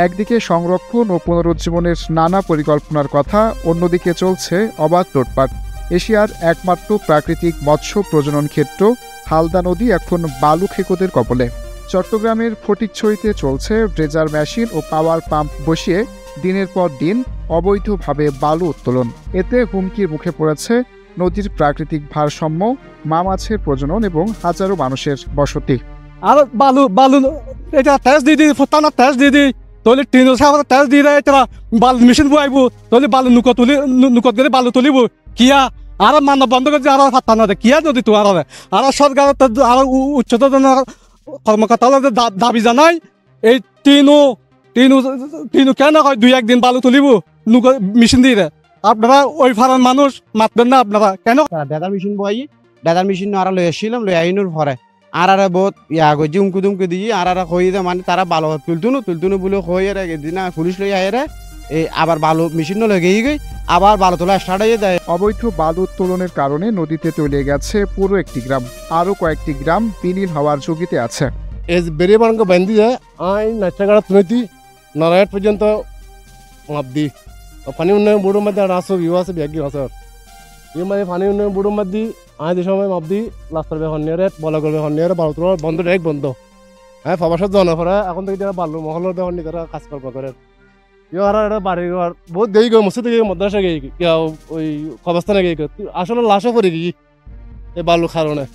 একদিকে সংরক্ষণ ও পুনরুজ্জীবনের নানা পরিকল্পনার কথা, অন্যদিকে চলছে অবাধ লুটপাট। এশিয়ার একমাত্র প্রাকৃতিক মৎস্য প্রজনন ক্ষেত্র হালদা নদী এখন বালু খেকোদের কবলে। চট্টগ্রামের ফটিকছড়িতে চলছে ড্রেজার মেশিন ও পাওয়ার পাম্প বসিয়ে দিনের পর দিন অবৈধভাবে বালু উত্তোলন। এতে হুমকির মুখে পড়েছে নদীর প্রাকৃতিক ভারসাম্য, মাছের প্রজনন এবং হাজারো মানুষের বসতি। আর বালু বালু এটা টেস্ট দিয়ে দিই, ফোটানো টেস্ট দিয়ে দিই, তাহলে টিনের সাথে টেস্ট দিয়ে দেয়, তারা বালু মেশিন বয়াইব, তাহলে বালু নুকত গেলে বালু তুলিব কিয়া আর মানব বন্ধ করে আর ফাটা না কিয়া যদি তো আর সরকার আর উচ্চতর কর্মকর্তা দাবি জানাই এই টিনু টিনু টিনু কেন হয় 2-1 দিন বালু তুলিব মেশিন দিয়ে। আপনারা ওই ফারান মানুষ মাতবেন না, আপনারা কেন ডেজার মেশিন বই ডেজার মেশিন আর লই আসছিলাম, লই আইনুর পরে আর বহুত করছি উমকু দুমকু দিয়ে আর কই দে মানে তারা বালু তুলতুনো বলে কই আর একদিন পুলিশ লই আয় এই আবার বালু মেশিন লেগেই গই আবার বালু তোলা স্টার্ট হয়ে যায়। অবৈধ বালু উত্তোলনের কারণে নদীতে তলিয়ে গেছে পুরো একটি গ্রাম, আরও কয়েকটি গ্রাম বিলীন হওয়ার ঝুঁকিতে আছে। বেরিয়ে বানকে বান্ধি যায় আই নাচাগাড়া তুলেছি নরায়ট পর্যন্ত মাপদি পানি উন্নয়ন বোর্ডের মধ্যে রাসো বিবাস ব্যাগি রাসর এই মানে পানি উন্নয়ন বোর্ডের মধ্যে আজ সময় মাপদি লাস্টার বেখন নিয়ে বলা করবে এখন নিয়ে বালু তোলার বন্ধ এক বন্ধ। হ্যাঁ সবার জনের পরে এখন থেকে যারা বালু মহলের বেখন নিয়ে তারা কাজ করবো করে আর এটা বাড়ি ঘর বহুত দেরি গিয়ে মসজিদে গিয়ে মাদ্রাসা গিয়ে ওই কবস্থানে গিয়ে আসলে লাশও পড়ে গিয়ে এই বালুর কারণে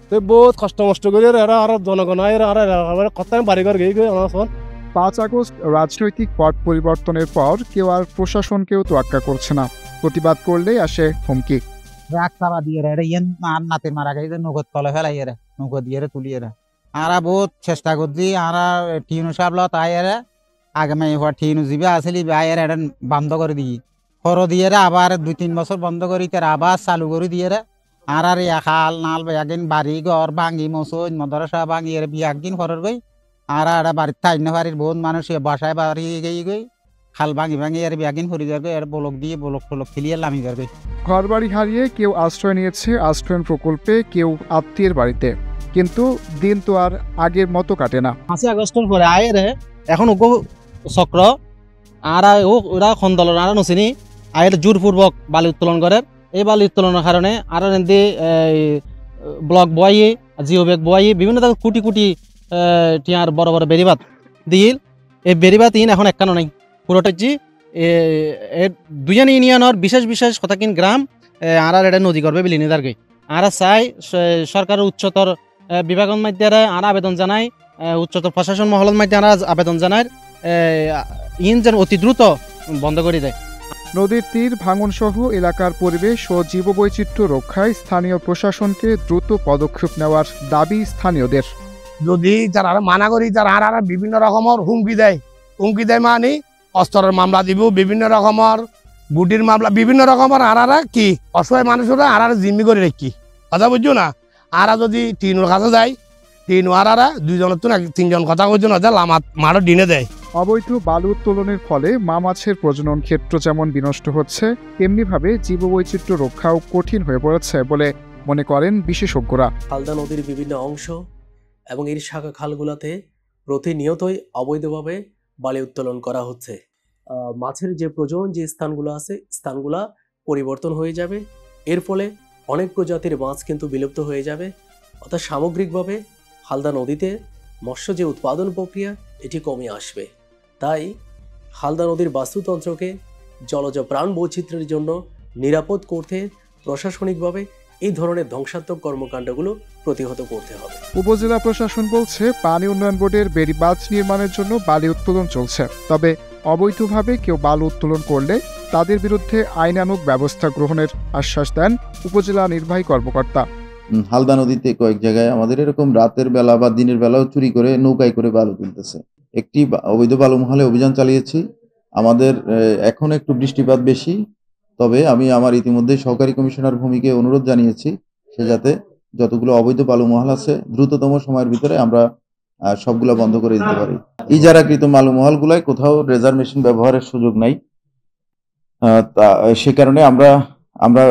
তো বহুত কষ্ট মষ্ট করে এরা আর জনগণ আর কথা বাড়ি ঘর গিয়ে গিয়ে আমার 5 আগস্ট রাজনৈতিক পট পরিবর্তনের পর কেউ আর প্রশাসনকেও তোয়াক্কা করছে না। প্রতিবাদ করলেই আসে হুমকি। রাস্তা দিয়ে নাতে মারা গেছে নগদ তলে ফেলাই নগদ দিয়ে তুলিয়ে আর বহুত চেষ্টা করছি আর টিনু সাবল তাই আগে মাই টিনু যাবে আসলে আয়ের এটা বন্ধ করে দিই খর দিয়ে আবার 2-3 বছর বন্ধ করি তার আবার চালু করে দিয়ে আর খাল নাল একদিন বাড়ি ঘর ভাঙি মসুন মদরসা ভাঙি একদিন খরর গই আর বাড়ির থাই না বাড়ির বহুত মানুষ বাসায় বাড়ি গই খাল ভাঙি একদিন ফরি যাবে এর বলক দিয়ে বলক টলক খেলিয়ে লামি যাবে। ঘর বাড়ি হারিয়ে কেউ আশ্রয় নিয়েছে আশ্রয়ন প্রকল্পে, কেউ আত্মীয়ের বাড়িতে, কিন্তু দিন তো আর আগের মতো কাটে না। 5 আগস্টের পরে আয়ের এখন চক্র আর ওরা খন্দলন আর নচিনি আয়ের জোরপূর্বক বালি উত্তোলন করে। এই বালি উত্তোলনের কারণে আর এমনি ব্লক বয়ে জিও ব্যাগ বয়ে বিভিন্ন কোটি কোটি টিয়ার বড় বড় বেরিবাদ দিল। এই বেরিবাদ ইন এখন একখানো নাই পুরোটাচ্ছি দুজন ইউনিয়নের বিশেষ বিশেষ কতকিন গ্রাম আর এটা নদী গর্বে বিলীন দাঁড় গই আর চাই সরকারের উচ্চতর বিভাগের মাধ্যমে আর আবেদন জানায়, উচ্চতর প্রশাসন মহলের মাধ্যমে আর আবেদন জানায় ইন যেন অতি দ্রুত বন্ধ করে দেয়। নদীর তীর ভাঙন সহ এলাকার পরিবেশ ও জীববৈচিত্র্য রক্ষায় স্থানীয় প্রশাসনকে দ্রুত পদক্ষেপ নেওয়ার দাবি স্থানীয়দের। যদি যারা মানা করি তারা আর বিভিন্ন রকমের হুমকি দেয় মানে অস্ত্রের মামলা দিব, বিভিন্ন রকমের বুটির মামলা, বিভিন্ন রকমের আর কি অসহায় মানুষরা আর জিম্মি করে রাখি কথা বুঝছো না। আর যদি টিনুর কাছে যায় টিনু আর 2জনের তো 3জন কথা বলছো না মাঠের ডিনে দেয়। অবৈধ বালু উত্তোলনের ফলে মাছের প্রজনন ক্ষেত্র যেমন বিনষ্ট হচ্ছে, তেমনিভাবে জীববৈচিত্র্য রক্ষাও কঠিন হয়ে পড়েছে বলে মনে করেন বিশেষজ্ঞরা। হালদা নদীর বিভিন্ন অংশ এবং এর শাখা খালগুলোতে প্রতিনিয়তই অবৈধভাবে বালি উত্তোলন করা হচ্ছে। মাছের যে প্রজনন যে স্থানগুলো আছে স্থানগুলা পরিবর্তন হয়ে যাবে, এর ফলে অনেক প্রজাতির মাছ কিন্তু বিলুপ্ত হয়ে যাবে। অর্থাৎ সামগ্রিকভাবে হালদা নদীতে মৎস্য যে উৎপাদন প্রক্রিয়া এটি কমে আসবে। তাই হালদা নদীর বাস্তুতন্ত্রকে জলজ প্রাণ বৈচিত্র্যের জন্য নিরাপদ করতে প্রশাসনিকভাবে এই ধরনের ধ্বংসাত্মক কর্মকাণ্ডগুলো প্রতিহত করতে হবে। উপজেলা প্রশাসন বলছে পানি উন্নয়ন বোর্ডের বেড়িবাঁধ নির্মাণের জন্য বালি উত্তোলন চলছে, তবে অবৈধভাবে কেউ বালু উত্তোলন করলে তাদের বিরুদ্ধে আইনানুগ ব্যবস্থা গ্রহণের আশ্বাস দেন উপজেলা নির্বাহী কর্মকর্তা। হালদা নদীতে কয়েক জায়গায় আমাদের এরকম রাতের বেলা বা দিনের বেলাও চুরি করে নৌকায় করে বালু তুলতেছে। একটি অবৈধ বালু মহলে অভিযান চালিয়েছি। আমাদের এখন একটু বৃষ্টিপাত বেশি, তবে আমি আমার ইতিমধ্যে সহকারী কমিশনার ভূমিকে অনুরোধ জানিয়েছি সে যাতে যতগুলো অবৈধ বালু মহল আছে দ্রুততম সময়ের ভিতরে আমরা সবগুলা বন্ধ করে দিতে পারি। ইজারাকৃত বালু মহলগুলায় কোথাও ড্রেজার মেশিন ব্যবহারের সুযোগ নাই, সে কারণে আমরা আমরা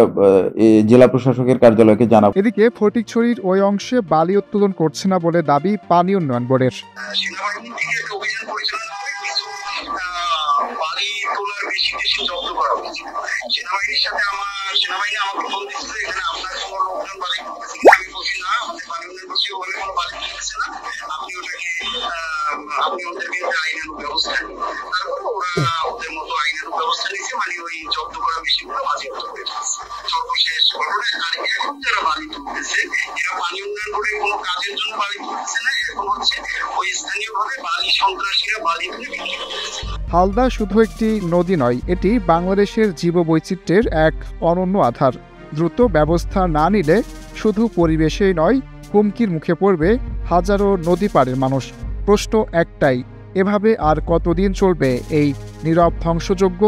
জেলা প্রশাসকের কার্যালয়কে জানাবো। এদিকে ফটিকছড়ির ওই অংশে বালি উত্তোলন করছে না বলে দাবি পানি উন্নয়ন বোর্ডের। সেনাবাহিনী থেকে একটা অভিযান পরিচালনা করে কিছু বালি তোলার বেশি জব্দ করা হয়েছে। সেনাবাহিনীর সাথে সেনাবাহিনী আমাকে ফোন দিচ্ছে, এখানে আপনার কোনো লোকজন বালি তুলতেছে কিনা। আমি বলছি না, আমাদের পানি উন্নয়ন বলছি ওভাবে কোনো বালি তুলতেছে না, আপনি ওদের বিরুদ্ধে আইনানুগ ব্যবস্থা নিন। তারপরে ওরা ওদের মতো আইনানুগ ব্যবস্থা নিচ্ছে, মানে ওই জব্দ করা বিষয়গুলো বাজেয়াপ্ত হয়ে যাচ্ছে। সর্বশেষ ঘটনায় আর এখন যারা বালি তুলতেছে এরা পানি উন্নয়ন বোর্ডে কোনো কাজের জন্য বালি তুলতেছে না, এখন হচ্ছে ওই স্থানীয়ভাবে বালি সন্ত্রাসীরা বালি তুলে বিক্রি করতেছে। হালদা শুধু একটি নদী নয়, এটি বাংলাদেশের জীববৈচিত্র্যের এক অনন্য আধার। দ্রুত ব্যবস্থা না নিলে শুধু পরিবেশেই নয়, হুমকির মুখে পড়বে হাজারো নদী পাড়ের মানুষ। প্রশ্ন একটাই, এভাবে আর কতদিন চলবে এই নীরব ধ্বংসযজ্ঞ?